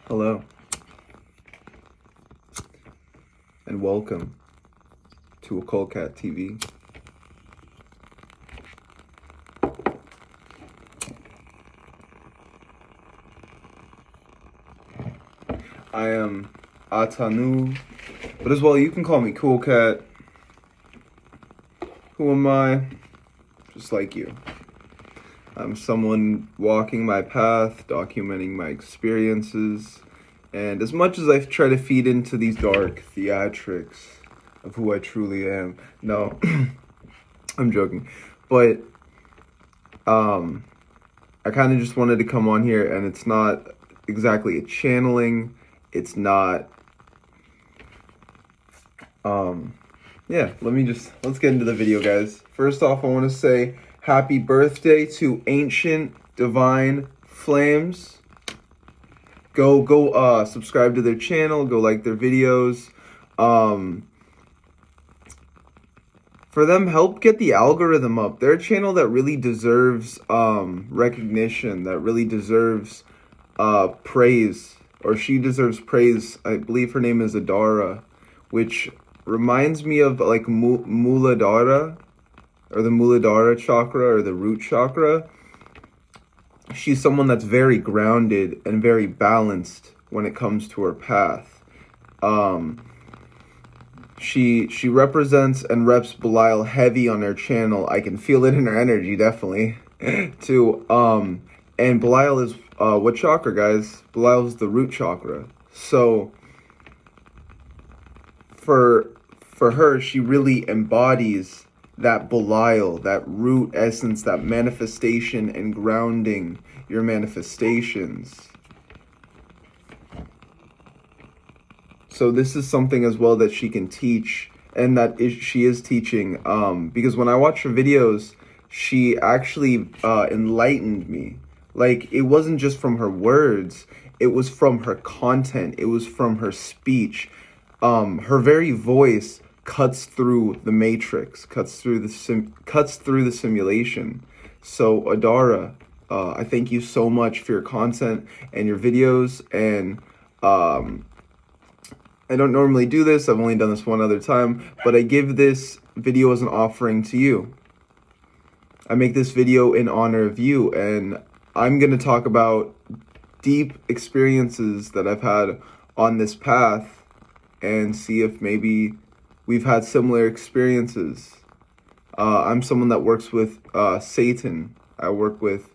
Hello, and welcome to Occult TV. I am Atanu, but as well you can call me Cool Cat. Who am I? Just like you. I'm someone walking my path, documenting my experiences, and as much as I try to feed into these dark theatrics of who I truly am, no, I'm joking, but I kind of just wanted to come on here, and it's not exactly a channeling, it's not, let's get into the video, guys. First off, I want to say happy birthday to Ancient Divine Flames. Go subscribe to their channel, go like their videos. For them, help get the algorithm up. They're a channel that really deserves recognition, that really deserves praise, or she deserves praise. I believe her name is Adara, which reminds me of like Muladhara, or the Muladhara chakra, or the root chakra. She's someone that's very grounded and very balanced when it comes to her path. She represents and reps Belial heavy on her channel. I can feel it in her energy, definitely. too. And Belial is what chakra, guys? Belial is the root chakra. So for her, she really embodies that Belial, that root essence, that manifestation and grounding your manifestations. So this is something as well that she can teach, and she is teaching, because when I watch her videos, she actually enlightened me. Like, it wasn't just from her words, it was from her content, it was from her speech. Her very voice cuts through the matrix, cuts through the simulation. So Adara, I thank you so much for your content and your videos. And I don't normally do this, I've only done this one other time, but I give this video as an offering to you. I make this video in honor of you, and I'm going to talk about deep experiences that I've had on this path and see if maybe we've had similar experiences. I'm someone that works with Satan. I work with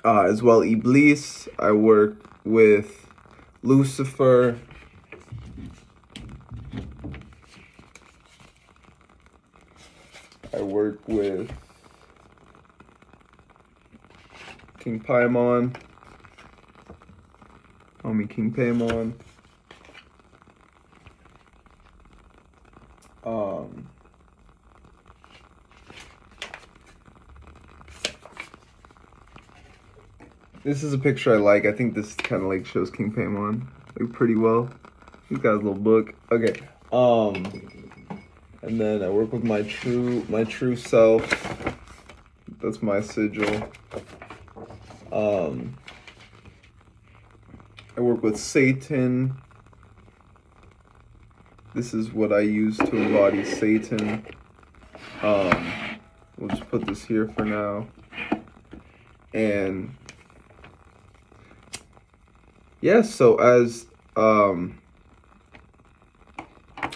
as well Iblis. I work with Lucifer. I work with King Paimon. Homie King Paimon. This is a picture I like. I think this kind of like shows King Paimon like pretty well. He's got his little book. Okay. And then I work with my true self. That's my sigil. I work with Satan. This is what I use to embody Satan. We'll just put this here for now. And yeah, so as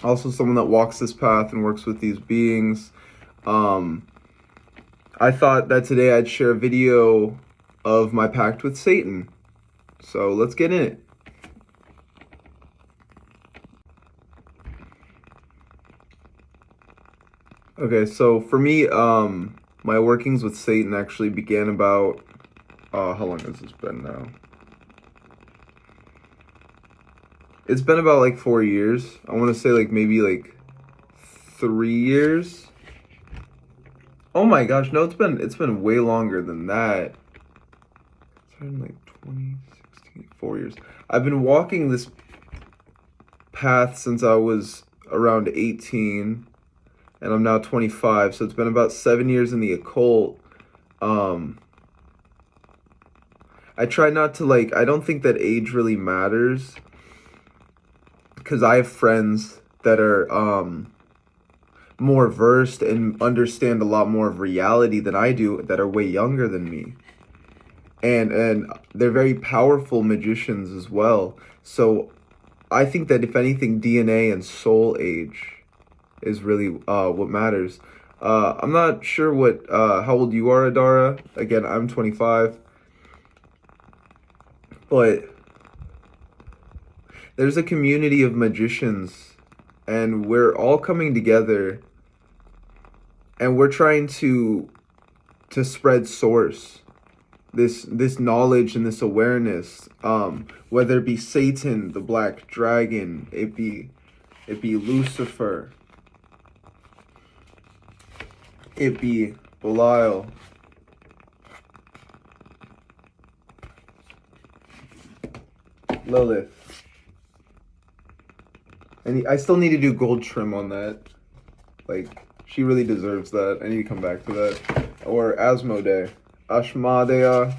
also someone that walks this path and works with these beings, I thought that today I'd share a video of my pact with Satan. So let's get in it. Okay, so for me, my workings with Satan actually began about, how long has this been now? It's been about like 4 years. I want to say like maybe like 3 years. Oh my gosh, no, it's been way longer than that. It's been like 2016, 4 years. I've been walking this path since I was around 18, and I'm now 25, so it's been about 7 years in the occult. I try not to, like, I don't think that age really matters, because I have friends that are more versed and understand a lot more of reality than I do, that are way younger than me. And they're very powerful magicians as well. So I think that if anything, DNA and soul age is really what matters. I'm not sure what how old you are, Adara. Again, I'm 25. But there's a community of magicians, and we're all coming together, and we're trying to spread source, this knowledge and this awareness, whether it be Satan, the black dragon, it be Lucifer, it be Belial, Lilith. And I still need to do gold trim on that. Like, she really deserves that. I need to come back to that. Or Asmodee. Ashmadea.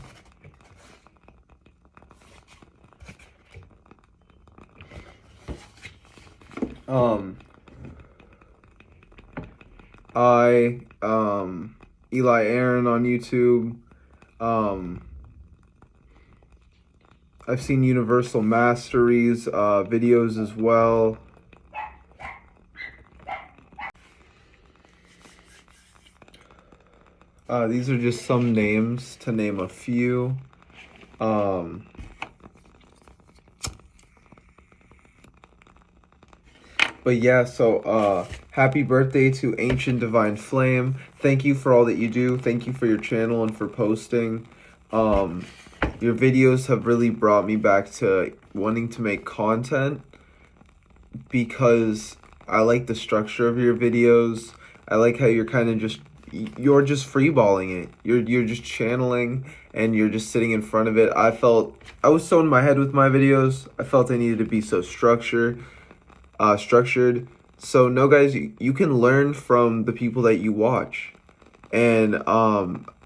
Eli Aaron on YouTube. I've seen Universal Masteries videos as well. These are just some names, to name a few. But yeah, so happy birthday to Ancient Divine Flame. Thank you for all that you do. Thank you for your channel and for posting. Your videos have really brought me back to wanting to make content, because I like the structure of your videos. I like how you're kind of you're just freeballing it. You're just channeling, and you're just sitting in front of it. I was so in my head with my videos. I felt I needed to be so structured. So no, guys, you can learn from the people that you watch. And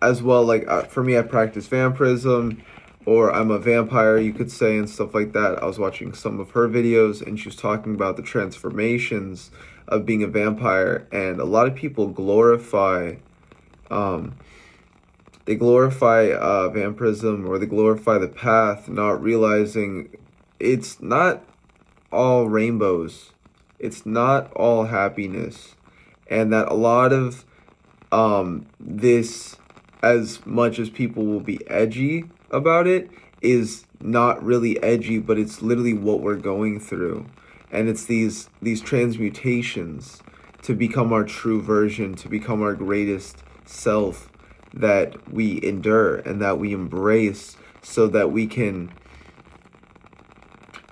as well, like for me, I practice vampirism, or I'm a vampire, you could say, and stuff like that. I was watching some of her videos, and she was talking about the transformations of being a vampire, and a lot of people glorify vampirism, or they glorify the path, not realizing it's not all rainbows, it's not all happiness, and that a lot of this, as much as people will be edgy about it, is not really edgy, but it's literally what we're going through. And it's these transmutations to become our true version, to become our greatest self, that we endure and that we embrace, so that we can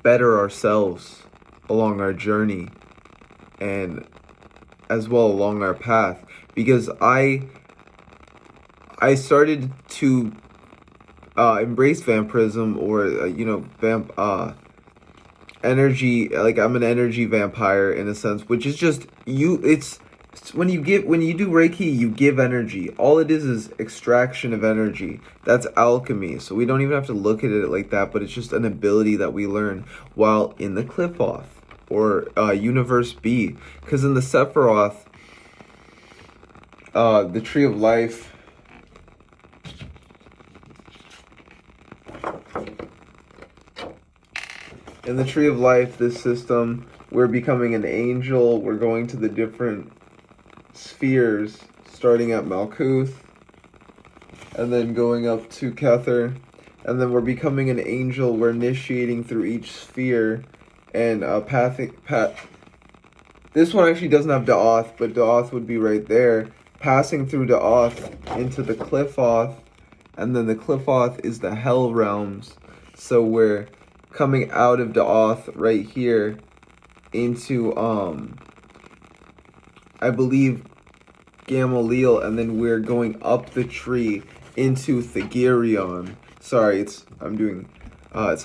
better ourselves along our journey, and as well along our path. Because I started to embrace vampirism, or energy, like I'm an energy vampire in a sense, which is just it's when you do Reiki, you give energy. All it is extraction of energy. That's alchemy. So we don't even have to look at it like that, but it's just an ability that we learn while in the Qliphoth, or Universe B. Because in the Sephiroth, the Tree of Life, in the Tree of Life, this system, we're becoming an angel. We're going to the different spheres, starting at Malkuth, and then going up to Kether, and then we're becoming an angel. We're initiating through each sphere, and this one actually doesn't have Da'oth, but Da'oth would be right there, passing through Da'oth into the Qliphoth, and then the Qliphoth is the Hell Realms. So we're coming out of Da'oth right here into I believe Gamaliel, and then we're going up the tree into Thagirion. Sorry, it's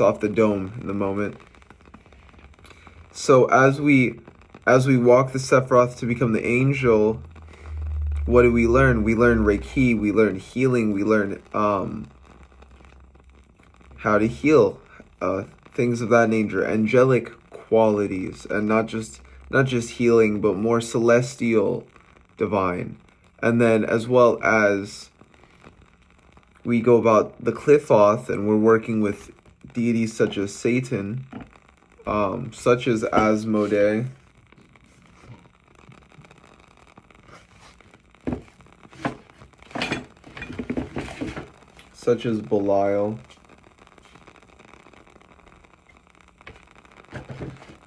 off the dome in the moment. So as we walk the Sephiroth to become the angel, what do we learn? We learn Reiki, we learn healing, we learn how to heal, things of that nature, angelic qualities, and not just healing, but more celestial, divine. And then as well as we go about the Clithoth, and we're working with deities such as Satan, such as Asmodee, such as Belial,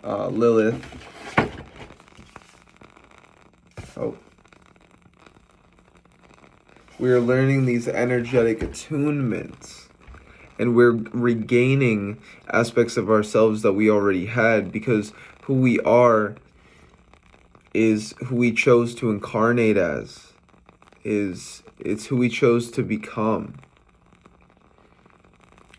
Lilith. Oh. We are learning these energetic attunements, and we're regaining aspects of ourselves that we already had, because who we are is who we chose to incarnate as. It's who we chose to become.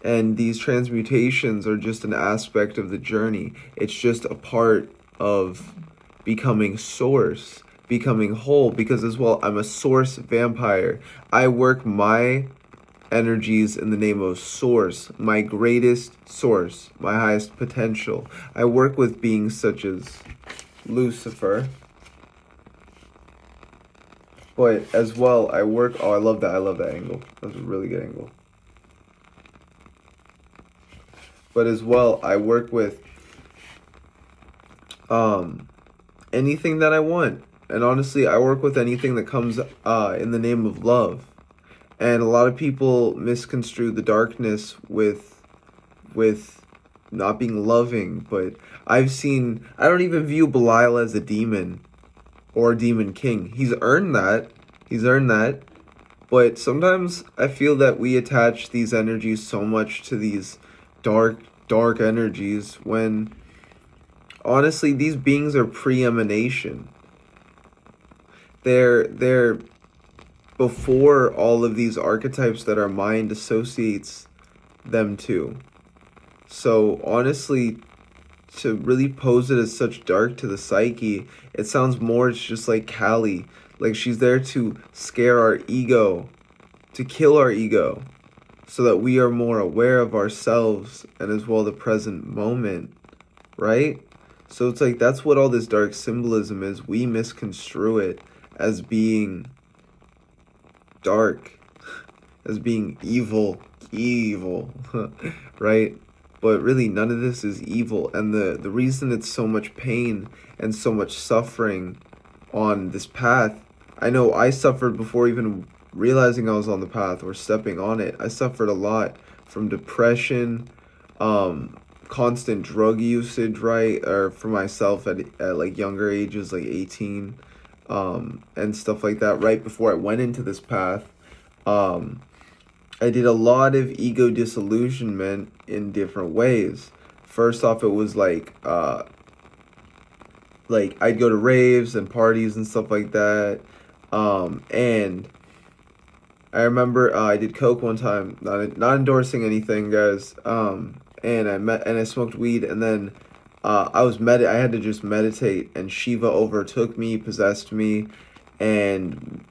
And these transmutations are just an aspect of the journey. It's just a part of becoming source, becoming whole, because as well, I'm a source vampire. I work my energies in the name of source, my greatest source, my highest potential. I work with beings such as Lucifer. But as well, I work... Oh, I love that angle. That was a really good angle. But as well, I work with anything that I want. And honestly, I work with anything that comes in the name of love. And a lot of people misconstrue the darkness with not being loving. But I don't even view Belial as a demon or a demon king. He's earned that. But sometimes I feel that we attach these energies so much to these dark energies, when honestly these beings are pre-emanation. They're before all of these archetypes that our mind associates them to. So honestly, to really pose it as such dark to the psyche, it sounds more, it's just like Kali, like she's there to scare our ego, to kill our ego, so that we are more aware of ourselves and as well the present moment, right? So it's like, that's what all this dark symbolism is. We misconstrue it as being dark, as being evil, right? But really, none of this is evil. And the reason it's so much pain and so much suffering on this path, I know I suffered before even realizing I was on the path or stepping on it. I suffered a lot from depression, constant drug usage, right? Or for myself at like younger ages, like 18, and stuff like that, right before I went into this path. I did a lot of ego disillusionment in different ways. First off, it was like I'd go to raves and parties and stuff like that, and I remember I did coke one time, not endorsing anything, guys. And I smoked weed, and then I had to just meditate, and Shiva overtook me, possessed me, and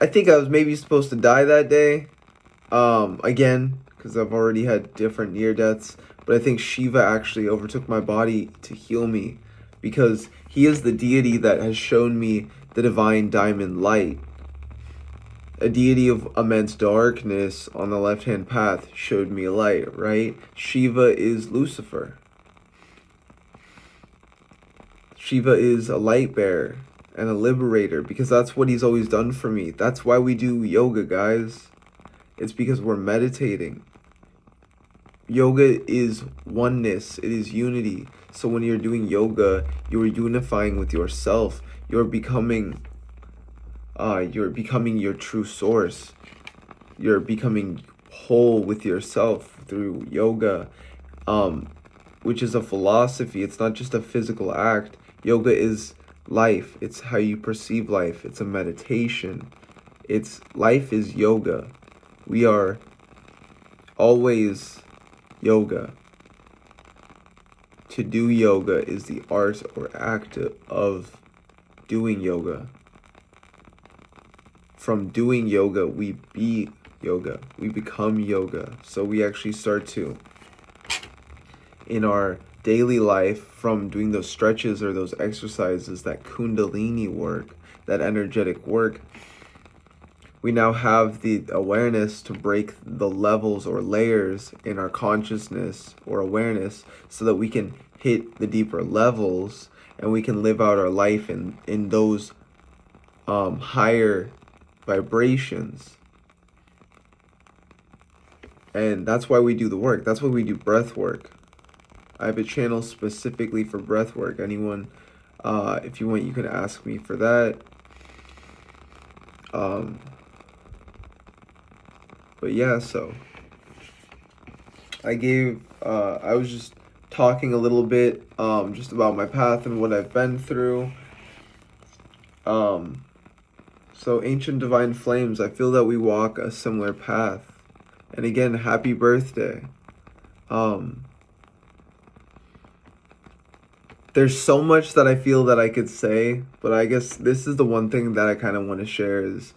I think I was maybe supposed to die that day, again, because I've already had different near deaths. But I think Shiva actually overtook my body to heal me, because he is the deity that has shown me the divine diamond light. A deity of immense darkness on the left-hand path showed me light, right? Shiva is Lucifer. Shiva is a light bearer and a liberator, because that's what he's always done for me. That's why we do yoga, guys. It's because we're meditating. Yoga is oneness. It is unity. So when you're doing yoga, you're unifying with yourself. You're becoming your true source. You're becoming whole with yourself through yoga, which is a philosophy. It's not just a physical act. Yoga is life. It's how you perceive life. It's a meditation. Life is yoga. We are always yoga. To do yoga is the art or act of doing yoga. From doing yoga, we be yoga. We become yoga. So we actually start to, in our daily life, from doing those stretches or those exercises, that kundalini work, that energetic work, we now have the awareness to break the levels or layers in our consciousness or awareness so that we can hit the deeper levels and we can live out our life in those higher vibrations. And that's why we do the work. That's why we do breath work. I have a channel specifically for breath work. Anyone, if you want, you can ask me for that. But yeah, so I was just talking a little bit just about my path and what I've been through. So Ancient Divine Flames, I feel that we walk a similar path. And again, happy birthday. There's so much that I feel that I could say, but I guess this is the one thing that I kind of want to share is